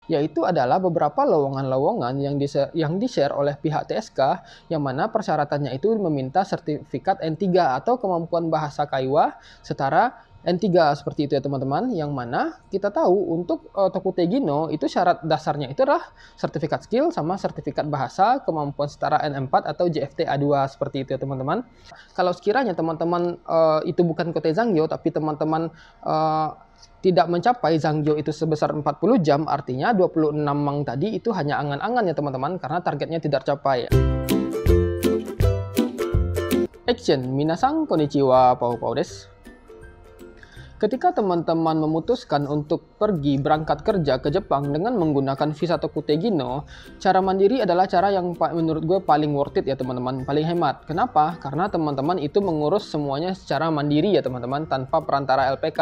Yaitu adalah beberapa lowongan-lowongan yang di-share oleh pihak TSK, yang mana persyaratannya itu meminta sertifikat N3 atau kemampuan bahasa Kaiwa setara N3 seperti itu ya teman-teman. Yang mana kita tahu untuk Tokutei Gino itu syarat dasarnya itu adalah sertifikat skill sama sertifikat bahasa kemampuan setara N4 atau JFT A2 seperti itu ya teman-teman. Kalau sekiranya teman-teman itu bukan Kotei Zangyo tapi teman-teman tidak mencapai Zangyo itu sebesar 40 jam, artinya 26 mang tadi itu hanya angan-angan ya teman-teman, karena targetnya tidak tercapai. Action, minasan konnichiwa, pau-pau desu. Ketika teman-teman memutuskan untuk pergi berangkat kerja ke Jepang dengan menggunakan visa Tokutei Gino, cara mandiri adalah cara yang menurut gue paling worth it ya teman-teman, paling hemat. Kenapa? Karena teman-teman itu mengurus semuanya secara mandiri ya teman-teman, tanpa perantara LPK.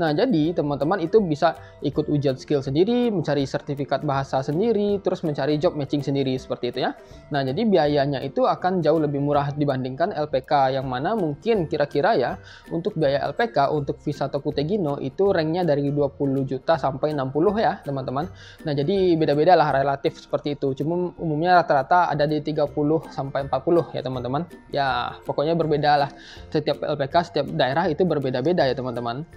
Nah, jadi teman-teman itu bisa ikut ujian skill sendiri, mencari sertifikat bahasa sendiri, terus mencari job matching sendiri seperti itu ya. Nah, jadi biayanya itu akan jauh lebih murah dibandingkan LPK, yang mana mungkin kira-kira ya untuk biaya LPK untuk visa Tokutei Gino itu ranknya dari 20 juta sampai 60 ya teman-teman. Nah, jadi beda-beda lah relatif seperti itu. Cuma umumnya rata-rata ada di 30 sampai 40 ya teman-teman. Ya, pokoknya berbeda lah. Setiap LPK, setiap daerah itu berbeda-beda ya teman-teman.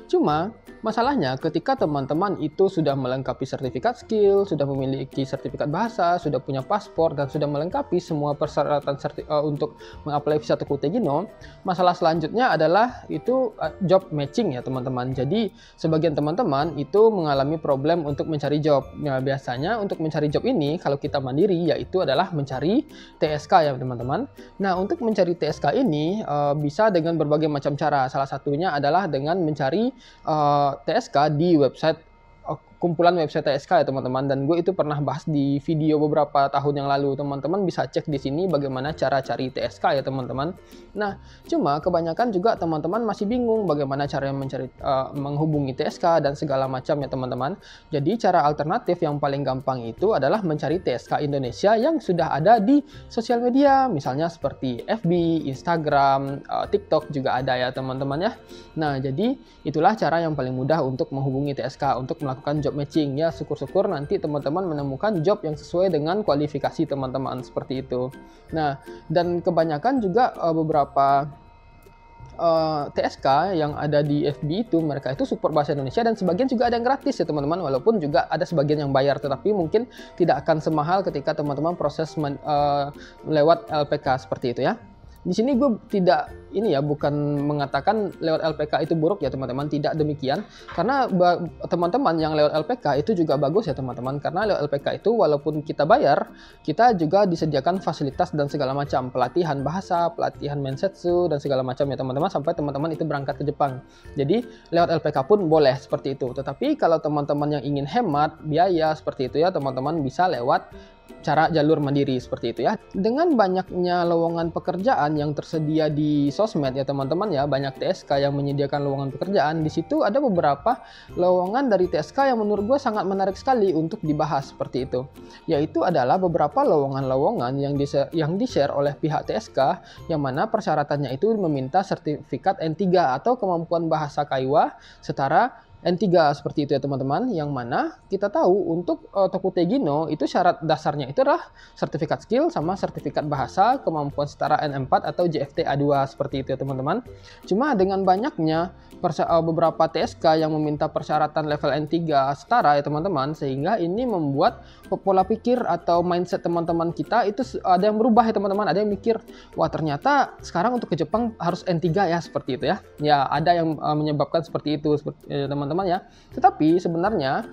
Cuma masalahnya ketika teman-teman itu sudah melengkapi sertifikat skill, sudah memiliki sertifikat bahasa, sudah punya paspor, dan sudah melengkapi semua persyaratan untuk mengapply visa Tokutei Gino, masalah selanjutnya adalah itu job matching ya teman-teman. Jadi sebagian teman-teman itu mengalami problem untuk mencari job. Nah, biasanya untuk mencari job ini kalau kita mandiri yaitu adalah mencari TSK ya teman-teman. Nah, untuk mencari TSK ini bisa dengan berbagai macam cara. Salah satunya adalah dengan mencari TSK di website kumpulan website TSK ya teman-teman, dan gue itu pernah bahas di video beberapa tahun yang lalu. Teman-teman bisa cek di sini bagaimana cara cari TSK ya teman-teman. Nah, cuma kebanyakan juga teman-teman masih bingung bagaimana cara menghubungi TSK dan segala macam ya teman-teman. Jadi cara alternatif yang paling gampang itu adalah mencari TSK Indonesia yang sudah ada di sosial media, misalnya seperti FB, Instagram, TikTok juga ada ya teman-teman ya. Nah, jadi itulah cara yang paling mudah untuk menghubungi TSK untuk melakukan job matching ya. Syukur-syukur nanti teman-teman menemukan job yang sesuai dengan kualifikasi teman-teman seperti itu. Nah, dan kebanyakan juga beberapa TSK yang ada di FB itu mereka itu support bahasa Indonesia, dan sebagian juga ada yang gratis ya teman-teman, walaupun juga ada sebagian yang bayar, tetapi mungkin tidak akan semahal ketika teman-teman proses lewat LPK seperti itu ya. Di sini gue tidak bukan mengatakan lewat LPK itu buruk ya teman-teman, tidak demikian. Karena teman-teman yang lewat LPK itu juga bagus ya teman-teman, karena lewat LPK itu walaupun kita bayar, kita juga disediakan fasilitas dan segala macam, pelatihan bahasa, pelatihan mensetsu dan segala macam ya teman-teman, sampai teman-teman itu berangkat ke Jepang. Jadi lewat LPK pun boleh seperti itu. Tetapi kalau teman-teman yang ingin hemat biaya seperti itu ya teman-teman, bisa lewat cara jalur mandiri seperti itu ya. Dengan banyaknya lowongan pekerjaan yang tersedia di sosmed ya teman-teman ya, banyak TSK yang menyediakan lowongan pekerjaan. Di situ ada beberapa lowongan dari TSK yang menurut gue sangat menarik sekali untuk dibahas seperti itu. Yaitu adalah beberapa lowongan-lowongan yang di-share oleh pihak TSK, yang mana persyaratannya itu meminta sertifikat N3 atau kemampuan bahasa Kaiwa setara N3 seperti itu ya teman-teman. Yang mana kita tahu untuk Tokutei Gino itu syarat dasarnya itu adalah sertifikat skill sama sertifikat bahasa kemampuan setara N4 atau JFT A2 seperti itu ya teman-teman. Cuma dengan banyaknya beberapa TSK yang meminta persyaratan level N3 setara ya teman-teman, sehingga ini membuat pola pikir atau mindset teman-teman kita itu ada yang berubah ya teman-teman. Ada yang mikir, wah ternyata sekarang untuk ke Jepang harus N3 ya, seperti itu ya. Ya, ada yang menyebabkan seperti itu teman-teman ya. Tetapi sebenarnya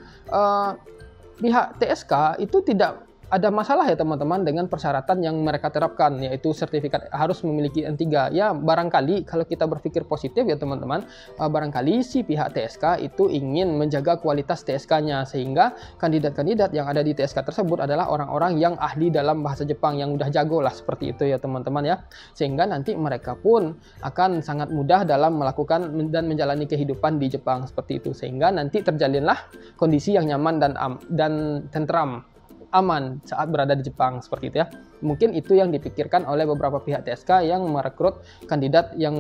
pihak TSK itu tidak ada masalah ya teman-teman dengan persyaratan yang mereka terapkan, yaitu sertifikat harus memiliki N3. Ya, barangkali kalau kita berpikir positif ya teman-teman, barangkali si pihak TSK itu ingin menjaga kualitas TSK-nya, sehingga kandidat-kandidat yang ada di TSK tersebut adalah orang-orang yang ahli dalam bahasa Jepang, yang udah jago lah seperti itu ya teman-teman ya. Sehingga nanti mereka pun akan sangat mudah dalam melakukan dan menjalani kehidupan di Jepang seperti itu, sehingga nanti terjalinlah kondisi yang nyaman dan tentram, aman saat berada di Jepang seperti itu ya. mungkin itu yang dipikirkan oleh beberapa pihak TSK yang merekrut kandidat yang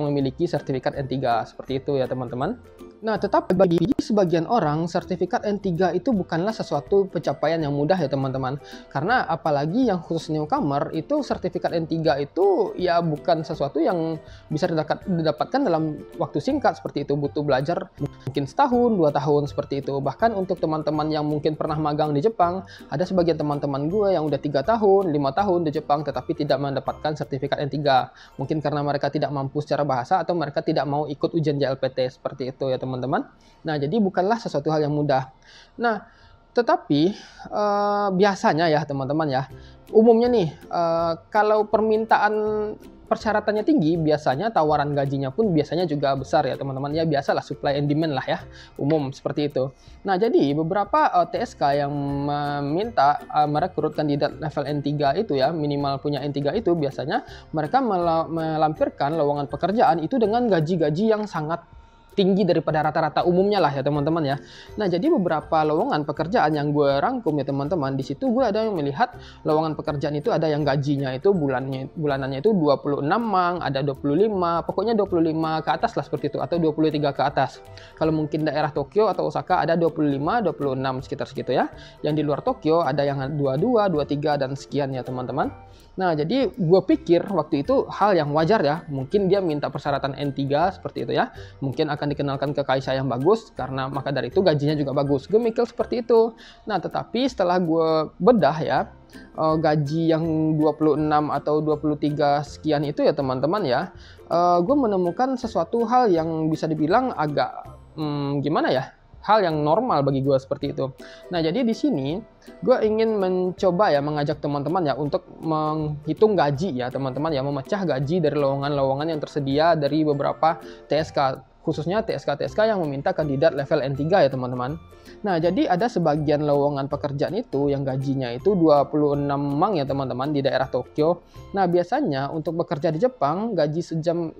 memiliki sertifikat N3 seperti itu ya teman-teman. Nah, tetapi bagi sebagian orang, sertifikat N3 itu bukanlah sesuatu pencapaian yang mudah ya teman-teman. Karena apalagi yang khusus newcomer, itu sertifikat N3 itu ya bukan sesuatu yang bisa didapatkan dalam waktu singkat seperti itu. Butuh belajar mungkin setahun, 2 tahun seperti itu. Bahkan untuk teman-teman yang mungkin pernah magang di Jepang, ada sebagian teman-teman gue yang udah 3 tahun, 5 tahun di Jepang, tetapi tidak mendapatkan sertifikat N3. Mungkin karena mereka tidak mampu secara bahasa atau mereka tidak mau ikut ujian JLPT seperti itu ya teman-teman. Nah, jadi bukanlah sesuatu hal yang mudah. Nah, tetapi biasanya ya teman-teman ya, umumnya nih kalau permintaan persyaratannya tinggi, biasanya tawaran gajinya pun biasanya juga besar ya teman-teman. Ya biasalah, supply and demand lah ya, umum seperti itu. Nah, jadi beberapa TSK yang meminta merekrut kandidat level N3 itu ya, minimal punya N3 itu, biasanya mereka melampirkan lowongan pekerjaan itu dengan gaji-gaji yang sangat tinggi daripada rata-rata umumnya lah ya teman-teman ya. Nah, jadi beberapa lowongan pekerjaan yang gue rangkum ya teman-teman, di situ gue ada yang melihat lowongan pekerjaan itu ada yang gajinya itu bulanannya itu 26 mang, ada 25, pokoknya 25 ke atas lah seperti itu, atau 23 ke atas. Kalau mungkin daerah Tokyo atau Osaka ada 25, 26 sekitar segitu ya. Yang di luar Tokyo ada yang 22, 23 dan sekian ya teman-teman. Nah, jadi gue pikir waktu itu hal yang wajar ya. Mungkin dia minta persyaratan N3 seperti itu ya. Mungkin akan dikenalkan ke KAISA yang bagus, karena maka dari itu gajinya juga bagus. Gue mikir seperti itu. Nah, tetapi setelah gue bedah ya, gaji yang 26 atau 23 sekian itu ya teman-teman ya, gue menemukan sesuatu hal yang bisa dibilang agak gimana ya, hal yang normal bagi gue seperti itu. Nah, jadi di sini gue ingin mencoba ya mengajak teman-teman ya untuk menghitung gaji ya teman-teman ya, memecah gaji dari lowongan-lowongan yang tersedia dari beberapa TSK, khususnya TSK-TSK yang meminta kandidat level N3 ya teman-teman. Nah, jadi ada sebagian lowongan pekerjaan itu yang gajinya itu 26 mang ya teman-teman di daerah Tokyo. Nah, biasanya untuk bekerja di Jepang gaji sejam,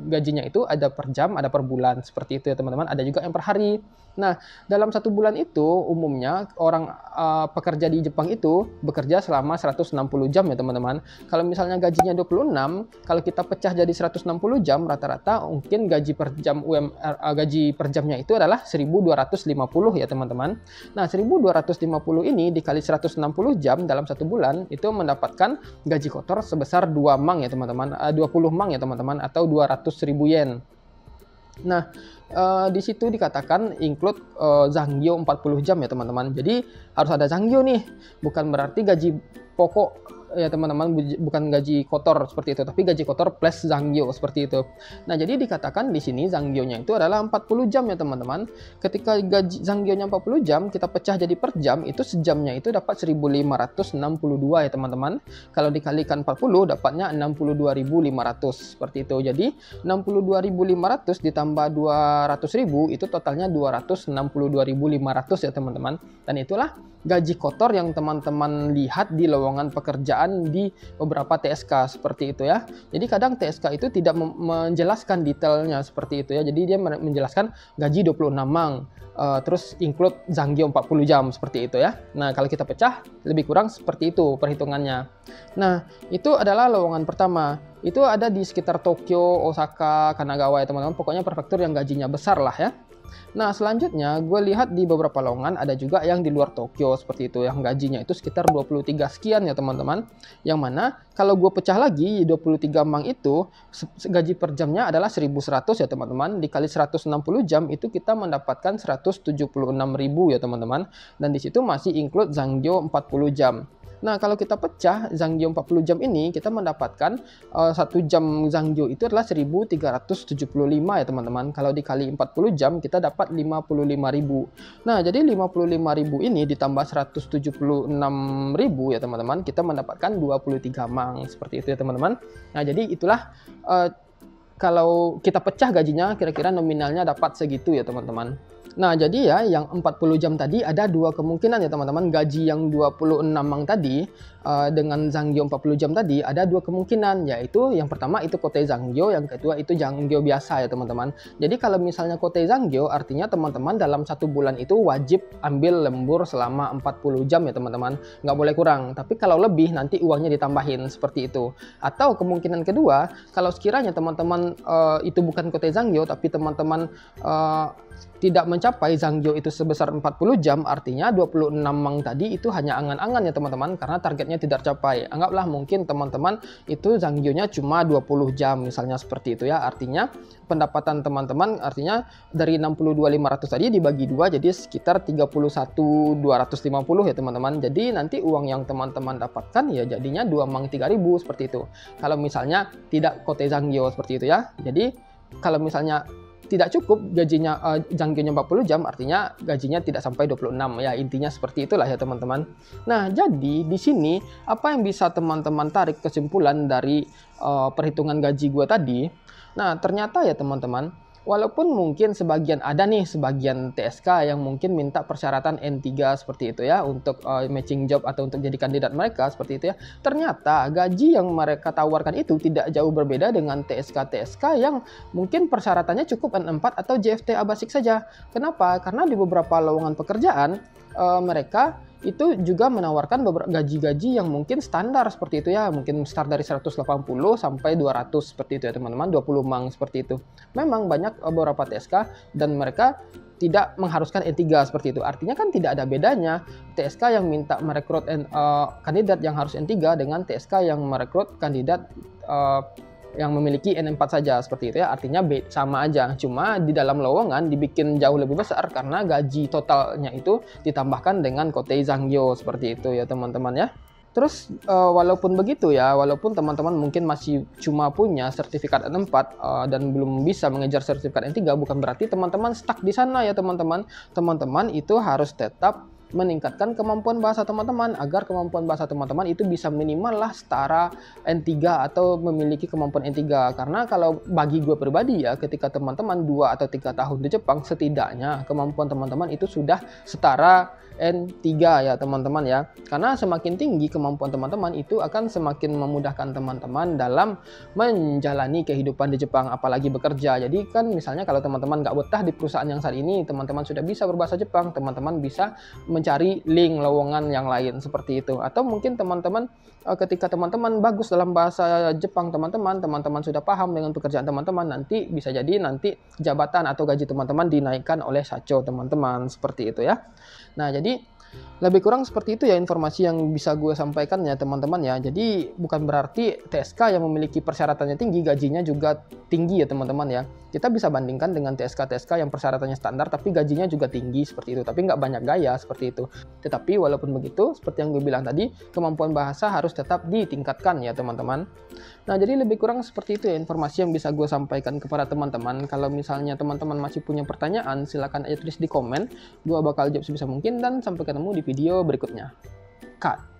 gajinya itu ada per jam, ada per bulan seperti itu ya teman-teman. Ada juga yang per hari. Nah, dalam 1 bulan itu umumnya orang pekerja di Jepang itu bekerja selama 160 jam ya teman-teman. Kalau misalnya gajinya 26, kalau kita pecah jadi 160 jam, rata-rata mungkin gaji per jam gaji per jamnya itu adalah 1.250 ya teman-teman. Nah, 1.250 ini dikali 160 jam dalam 1 bulan itu mendapatkan gaji kotor sebesar 2 mang ya teman-teman, 20 mang ya teman-teman, atau 200.000 yen. Nah, di situ dikatakan include zanggyo 40 jam ya teman-teman. Jadi harus ada zanggyo nih, bukan berarti gaji pokok ya teman-teman, bukan gaji kotor seperti itu, tapi gaji kotor plus zanggyo seperti itu. Nah, jadi dikatakan di sini zanggyonya itu adalah 40 jam ya teman-teman. Ketika gaji zanggyonya 40 jam, kita pecah jadi per jam, itu sejamnya itu dapat 1.562 ya teman-teman. Kalau dikalikan 40 dapatnya 62.500 seperti itu. Jadi 62.500 ditambah 200.000 itu totalnya 262.500 ya teman-teman. Dan itulah gaji kotor yang teman-teman lihat di lowongan pekerjaan di beberapa TSK seperti itu ya. Jadi kadang TSK itu tidak menjelaskan detailnya seperti itu ya. Jadi dia menjelaskan gaji 26 mang, terus include zanggyo 40 jam seperti itu ya. Nah, kalau kita pecah lebih kurang seperti itu perhitungannya. Nah, itu adalah lowongan pertama. Itu ada di sekitar Tokyo, Osaka, Kanagawa ya teman-teman. Pokoknya prefektur yang gajinya besar lah ya. Nah, selanjutnya gue lihat di beberapa lowongan ada juga yang di luar Tokyo seperti itu, yang gajinya itu sekitar 23 sekian ya teman-teman. Yang mana kalau gue pecah lagi 23 mang itu gaji per jamnya adalah 1.100 ya teman-teman. Dikali 160 jam itu kita mendapatkan 176.000 ya teman-teman. Dan di situ masih include zanggyo 40 jam. Nah, kalau kita pecah zanggyo 40 jam ini, kita mendapatkan 1 jam zanggyo itu adalah 1.375 ya teman-teman. Kalau dikali 40 jam, kita dapat 55.000. Nah, jadi 55.000 ini ditambah 176.000 ya teman-teman, kita mendapatkan 23 mang. Seperti itu ya teman-teman. Nah, jadi itulah kalau kita pecah gajinya, kira-kira nominalnya dapat segitu ya teman-teman. Nah, jadi ya yang 40 jam tadi ada dua kemungkinan ya teman-teman. Gaji yang 26 mang tadi dengan Zanggyo 40 jam tadi ada dua kemungkinan, yaitu yang pertama itu Kote Zanggyo, yang kedua itu Zanggyo biasa ya teman-teman. Jadi kalau misalnya Kote Zanggyo artinya teman-teman dalam 1 bulan itu wajib ambil lembur selama 40 jam ya teman-teman. Nggak boleh kurang. Tapi kalau lebih nanti uangnya ditambahin seperti itu. Atau kemungkinan kedua, kalau sekiranya teman-teman itu bukan Kote Zanggyo tapi teman-teman tidak mencapai Zanggyo itu sebesar 40 jam, artinya 26 mang tadi itu hanya angan-angan ya teman-teman, karena targetnya tidak tercapai. Anggaplah mungkin teman-teman itu Zanggyonya cuma 20 jam misalnya seperti itu ya, artinya pendapatan teman-teman artinya dari 62.500 tadi dibagi 2 jadi sekitar 31.250 ya teman-teman. Jadi nanti uang yang teman-teman dapatkan ya jadinya 2 mang 3.000 seperti itu. Kalau misalnya tidak Kote Zanggyo seperti itu ya. Jadi kalau misalnya tidak cukup gajinya Zanggyonya 40 jam, artinya gajinya tidak sampai 26 ya, intinya seperti itulah ya teman-teman. Nah, jadi di sini apa yang bisa teman-teman tarik kesimpulan dari perhitungan gaji gue tadi? Nah, ternyata ya teman-teman, walaupun mungkin sebagian TSK yang mungkin minta persyaratan N3 seperti itu ya untuk matching job atau untuk jadi kandidat mereka seperti itu ya. Ternyata gaji yang mereka tawarkan itu tidak jauh berbeda dengan TSK-TSK yang mungkin persyaratannya cukup N4 atau JFTA basic saja. Kenapa? Karena di beberapa lowongan pekerjaan mereka itu juga menawarkan beberapa gaji-gaji yang mungkin standar seperti itu ya, mungkin start dari 180 sampai 200 seperti itu ya teman-teman, 20 mang seperti itu. Memang banyak beberapa TSK dan mereka tidak mengharuskan N3 seperti itu. Artinya kan tidak ada bedanya TSK yang minta merekrut kandidat yang harus N3 dengan TSK yang merekrut kandidat yang memiliki N4 saja seperti itu ya, artinya sama aja, cuma di dalam lowongan dibikin jauh lebih besar karena gaji totalnya itu ditambahkan dengan Kote Zanggyo seperti itu ya teman-teman ya. Terus walaupun begitu ya, walaupun teman-teman mungkin masih cuma punya sertifikat N4 dan belum bisa mengejar sertifikat N3, bukan berarti teman-teman stuck di sana ya teman-teman. Teman-teman itu harus tetap meningkatkan kemampuan bahasa teman-teman agar kemampuan bahasa teman-teman itu bisa minimal lah setara N3 atau memiliki kemampuan N3. Karena kalau bagi gue pribadi ya, ketika teman-teman 2 atau 3 tahun di Jepang, setidaknya kemampuan teman-teman itu sudah setara N3 ya teman-teman ya. Karena semakin tinggi kemampuan teman-teman itu akan semakin memudahkan teman-teman dalam menjalani kehidupan di Jepang, apalagi bekerja. Jadi kan misalnya kalau teman-teman nggak betah di perusahaan yang saat ini, teman-teman sudah bisa berbahasa Jepang, teman-teman bisa mencari link lowongan yang lain seperti itu. Atau mungkin teman-teman ketika teman-teman bagus dalam bahasa Jepang teman-teman sudah paham dengan pekerjaan teman-teman, nanti bisa jadi nanti jabatan atau gaji teman-teman dinaikkan oleh sacho teman-teman seperti itu ya. Nah, jadi lebih kurang seperti itu ya informasi yang bisa gue sampaikan ya teman-teman ya. Jadi bukan berarti TSK yang memiliki persyaratannya tinggi gajinya juga tinggi ya teman-teman ya. Kita bisa bandingkan dengan TSK-TSK yang persyaratannya standar tapi gajinya juga tinggi seperti itu, tapi nggak banyak gaya seperti itu. Tetapi walaupun begitu, seperti yang gue bilang tadi, kemampuan bahasa harus tetap ditingkatkan ya teman-teman. Nah, jadi lebih kurang seperti itu ya informasi yang bisa gue sampaikan kepada teman-teman. Kalau misalnya teman-teman masih punya pertanyaan, silakan aja tulis di komen. Gue bakal jawab sebisa mungkin dan sampai ketemu di video berikutnya. Cut.